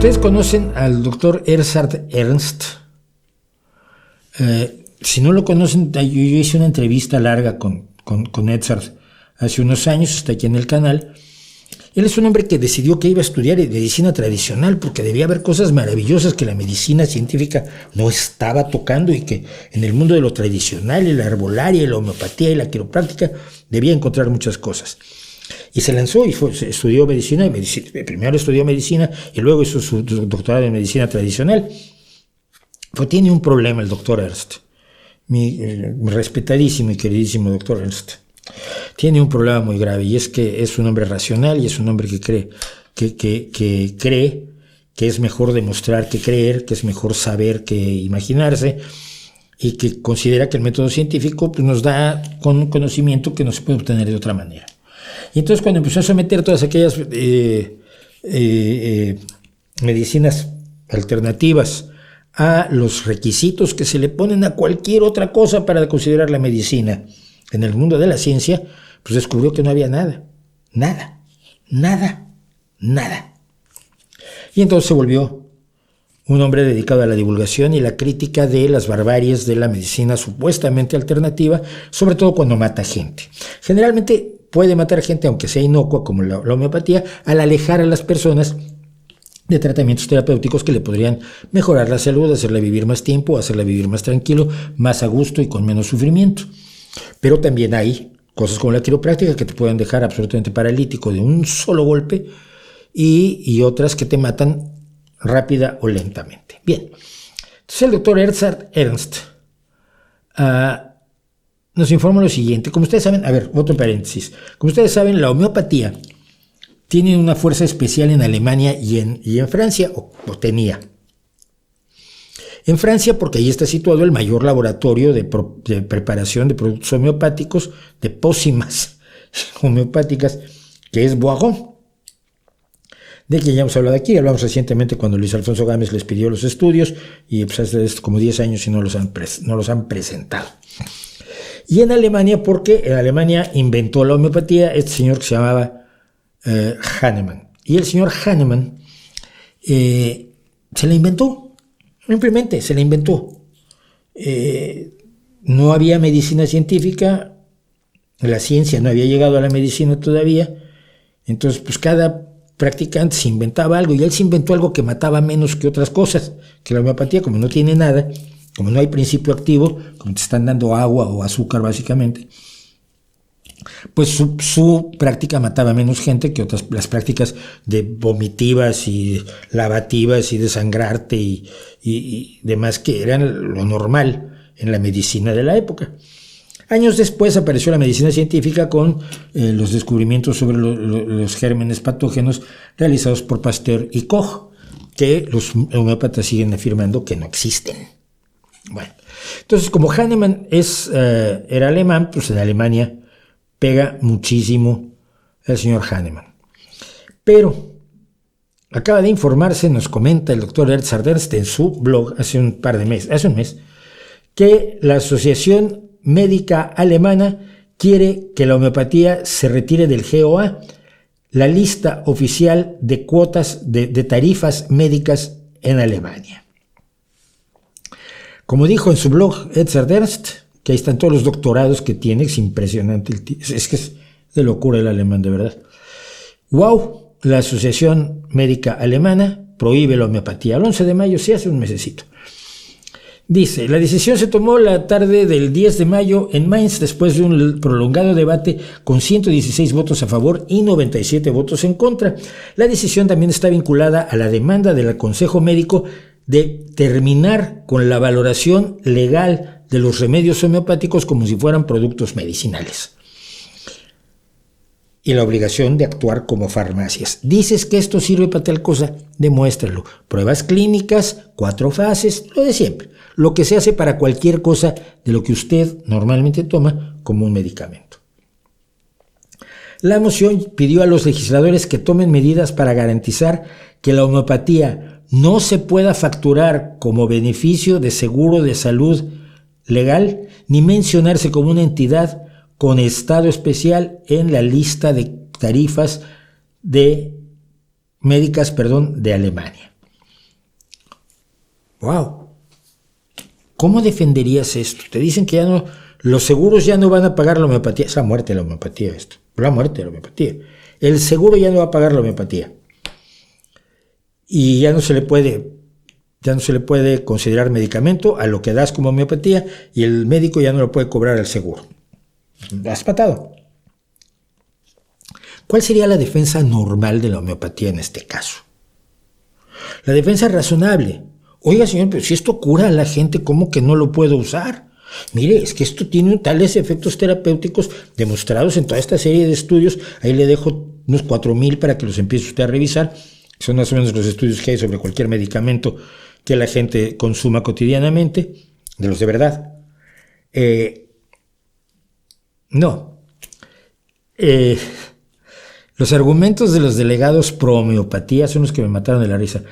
Ustedes conocen al doctor Edzard Ernst. Si no lo conocen, yo hice una entrevista larga con Edzard hace unos años, está aquí en el canal. Él es un hombre que decidió que iba a estudiar medicina tradicional porque debía haber cosas maravillosas que la medicina científica no estaba tocando y que en el mundo de lo tradicional, y la herbolaria, y la homeopatía y la quiropráctica debía encontrar muchas cosas. Y se lanzó y estudió medicina, primero estudió medicina y luego hizo su doctorado en medicina tradicional. Pero tiene un problema el doctor Ernst, mi respetadísimo y queridísimo doctor Ernst. Tiene un problema muy grave, y es que es un hombre racional y es un hombre que cree que es mejor demostrar que creer, que es mejor saber que imaginarse, y que considera que el método científico pues, nos da con conocimiento que no se puede obtener de otra manera. Y entonces cuando empezó a someter todas aquellas medicinas alternativas a los requisitos que se le ponen a cualquier otra cosa para considerar la medicina en el mundo de la ciencia, pues descubrió que no había nada. Y entonces se volvió un hombre dedicado a la divulgación y la crítica de las barbaries de la medicina supuestamente alternativa, sobre todo cuando mata gente. Generalmente puede matar gente, aunque sea inocua, como la homeopatía, al alejar a las personas de tratamientos terapéuticos que le podrían mejorar la salud, hacerla vivir más tiempo, hacerla vivir más tranquilo, más a gusto y con menos sufrimiento. Pero también hay cosas como la quiropráctica que te pueden dejar absolutamente paralítico de un solo golpe y otras que te matan rápida o lentamente. Bien, entonces el doctor Edzard Ernst nos informa lo siguiente. Como ustedes saben, otro paréntesis. Como ustedes saben, la homeopatía tiene una fuerza especial en Alemania y en Francia, o tenía. En Francia, porque ahí está situado el mayor laboratorio de preparación de productos homeopáticos, de pócimas homeopáticas, que es Boiron, de quien ya hemos hablado aquí. Hablamos recientemente cuando Luis Alfonso Gámez les pidió los estudios, y pues hace como 10 años y no los han presentado. Y en Alemania, porque en Alemania inventó la homeopatía este señor que se llamaba Hahnemann. Y el señor Hahnemann se la inventó. Simplemente se la inventó. No había medicina científica, la ciencia no había llegado a la medicina todavía, entonces pues cada practicante se inventaba algo, y él se inventó algo que mataba menos que otras cosas, que la homeopatía, como no tiene nada, como no hay principio activo, como te están dando agua o azúcar básicamente, pues su práctica mataba menos gente que las prácticas de vomitivas y lavativas y desangrarte y demás, que eran lo normal en la medicina de la época. Años después apareció la medicina científica con los descubrimientos sobre los gérmenes patógenos realizados por Pasteur y Koch, que los homeópatas siguen afirmando que no existen. Bueno, entonces como Hahnemann era alemán, pues en Alemania pega muchísimo el señor Hahnemann. Pero acaba de informarse, nos comenta el doctor Edzard Ernst en su blog hace un mes, que la Asociación Médica Alemana quiere que la homeopatía se retire del GOA, la lista oficial de cuotas de tarifas médicas en Alemania. Como dijo en su blog Edzard Ernst, que ahí están todos los doctorados que tiene, es impresionante, es que es de locura el alemán, de verdad. ¡Wow! La Asociación Médica Alemana prohíbe la homeopatía. El 11 de mayo, sí, hace un mesecito. Dice, la decisión se tomó la tarde del 10 de mayo en Mainz después de un prolongado debate con 116 votos a favor y 97 votos en contra. La decisión también está vinculada a la demanda del Consejo Médico de terminar con la valoración legal de los remedios homeopáticos como si fueran productos medicinales, y la obligación de actuar como farmacias. Dices que esto sirve para tal cosa, demuéstralo. Pruebas clínicas, 4 fases, lo de siempre. Lo que se hace para cualquier cosa de lo que usted normalmente toma como un medicamento. La moción pidió a los legisladores que tomen medidas para garantizar que la homeopatía no se pueda facturar como beneficio de seguro de salud legal, ni mencionarse como una entidad con estado especial en la lista de tarifas médicas de Alemania. ¡Wow! ¿Cómo defenderías esto? Te dicen que ya no, los seguros ya no van a pagar la homeopatía. Es la muerte de la homeopatía esto. La muerte de la homeopatía. El seguro ya no va a pagar la homeopatía. Y ya no se le puede considerar medicamento a lo que das como homeopatía y el médico ya no lo puede cobrar al seguro. Has patado. ¿Cuál sería la defensa normal de la homeopatía en este caso? La defensa razonable. Oiga, señor, pero si esto cura a la gente, ¿cómo que no lo puedo usar? Mire, es que esto tiene tales efectos terapéuticos demostrados en toda esta serie de estudios. Ahí le dejo unos 4,000 para que los empiece usted a revisar. Son más o menos los estudios que hay sobre cualquier medicamento que la gente consuma cotidianamente, de los de verdad. Los argumentos de los delegados pro homeopatía son los que me mataron de la risa.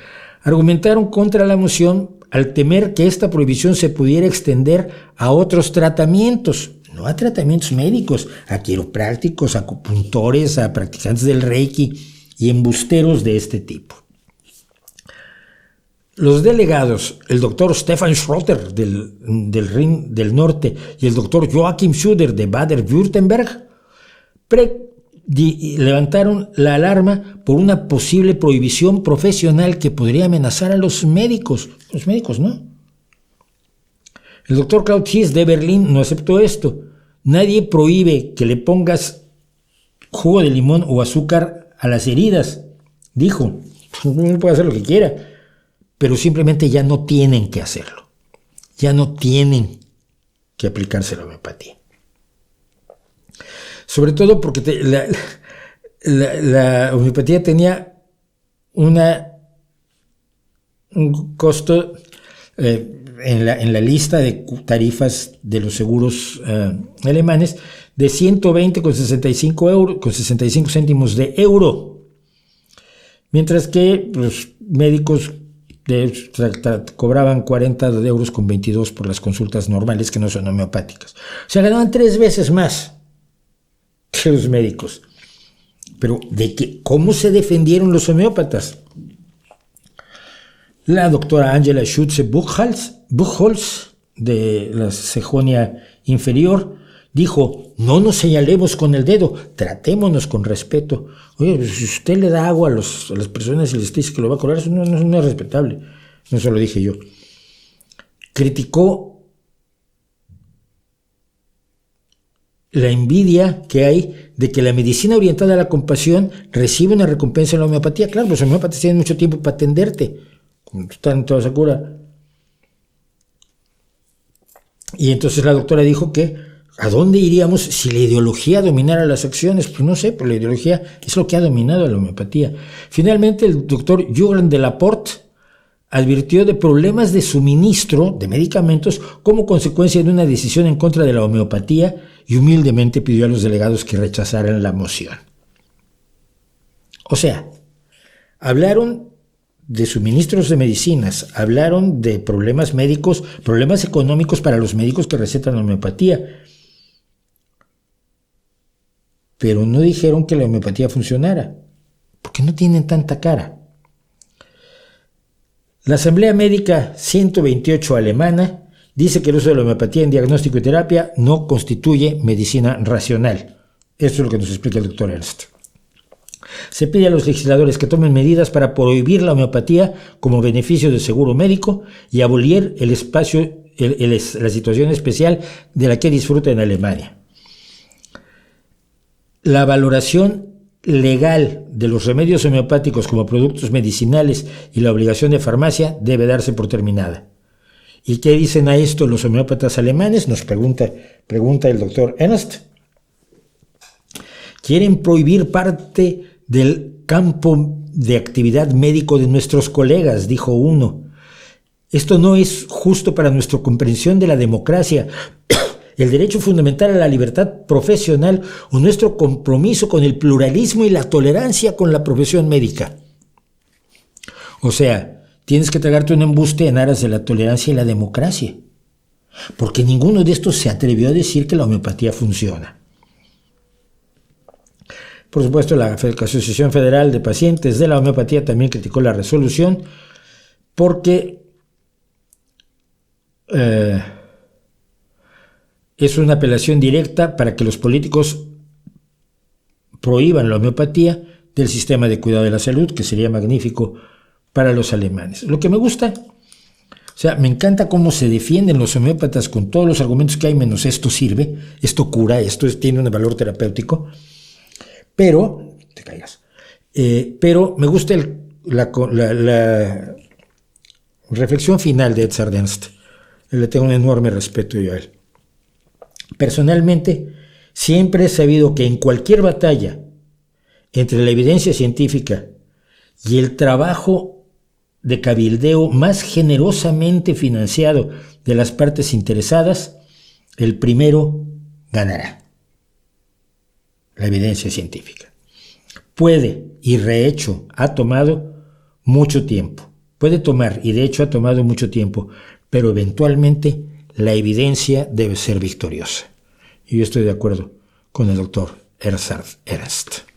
Argumentaron contra la moción al temer que esta prohibición se pudiera extender a otros tratamientos, no a tratamientos médicos, a quiroprácticos, a acupuntores, a practicantes del Reiki y embusteros de este tipo. Los delegados, el doctor Stefan Schrotter del Rin del Norte y el doctor Joachim Schuder de Baden-Württemberg levantaron la alarma por una posible prohibición profesional que podría amenazar a los médicos. Los médicos, ¿no? El doctor Klaus Hies de Berlín no aceptó esto. Nadie prohíbe que le pongas jugo de limón o azúcar a las heridas, dijo. Uno puede hacer lo que quiera, pero simplemente ya no tienen que hacerlo. Ya no tienen que aplicarse la homeopatía. Sobre todo porque la homeopatía tenía un costo en la lista de tarifas de los seguros alemanes de 120,65 céntimos de euro. Mientras que los médicos cobraban 40 euros con 22 por las consultas normales que no son homeopáticas. O sea, ganaban 3 veces más que los médicos. Pero ¿cómo se defendieron los homeópatas? La doctora Angela Schütze-Buchholz de la Sajonia Inferior dijo: no nos señalemos con el dedo, tratémonos con respeto. Oye, si usted le da agua a las personas y les dice que lo va a curar, eso no es respetable. No se lo dije yo. Criticó la envidia que hay de que la medicina orientada a la compasión recibe una recompensa en la homeopatía. Claro, los homeópatas tienen mucho tiempo para atenderte, como tú estás en toda esa cura. Y entonces la doctora dijo que ¿a dónde iríamos si la ideología dominara las acciones? Pues no sé, pero la ideología es lo que ha dominado a la homeopatía. Finalmente, el doctor Jürgen de Laporte advirtió de problemas de suministro de medicamentos como consecuencia de una decisión en contra de la homeopatía y humildemente pidió a los delegados que rechazaran la moción. O sea, hablaron de suministros de medicinas, hablaron de problemas médicos, problemas económicos para los médicos que recetan homeopatía, pero no dijeron que la homeopatía funcionara, porque no tienen tanta cara. La Asamblea Médica 128 alemana dice que el uso de la homeopatía en diagnóstico y terapia no constituye medicina racional. Esto es lo que nos explica el doctor Ernst. Se pide a los legisladores que tomen medidas para prohibir la homeopatía como beneficio de seguro médico y abolir la situación especial de la que disfruta en Alemania. La valoración legal de los remedios homeopáticos como productos medicinales y la obligación de farmacia debe darse por terminada. ¿Y qué dicen a esto los homeópatas alemanes? Nos pregunta el doctor Ernst. Quieren prohibir parte del campo de actividad médico de nuestros colegas, dijo uno. Esto no es justo para nuestra comprensión de la democracia, el derecho fundamental a la libertad profesional o nuestro compromiso con el pluralismo y la tolerancia con la profesión médica. O sea, tienes que tragarte un embuste en aras de la tolerancia y la democracia, porque ninguno de estos se atrevió a decir que la homeopatía funciona. Por supuesto, la Asociación Federal de Pacientes de la Homeopatía también criticó la resolución porque es una apelación directa para que los políticos prohíban la homeopatía del sistema de cuidado de la salud, que sería magnífico para los alemanes. Lo que me gusta, o sea, me encanta cómo se defienden los homeópatas con todos los argumentos que hay, menos esto sirve, esto cura, tiene un valor terapéutico, pero, te caigas, pero me gusta la reflexión final de Edzard Ernst. Le tengo un enorme respeto yo a él. Personalmente, siempre he sabido que en cualquier batalla entre la evidencia científica y el trabajo de cabildeo más generosamente financiado de las partes interesadas, el primero ganará. La evidencia científica. Puede, y de hecho ha tomado mucho tiempo. Puede tomar, y de hecho ha tomado mucho tiempo, pero eventualmente la evidencia debe ser victoriosa. Y yo estoy de acuerdo con el doctor Edzard Ernst.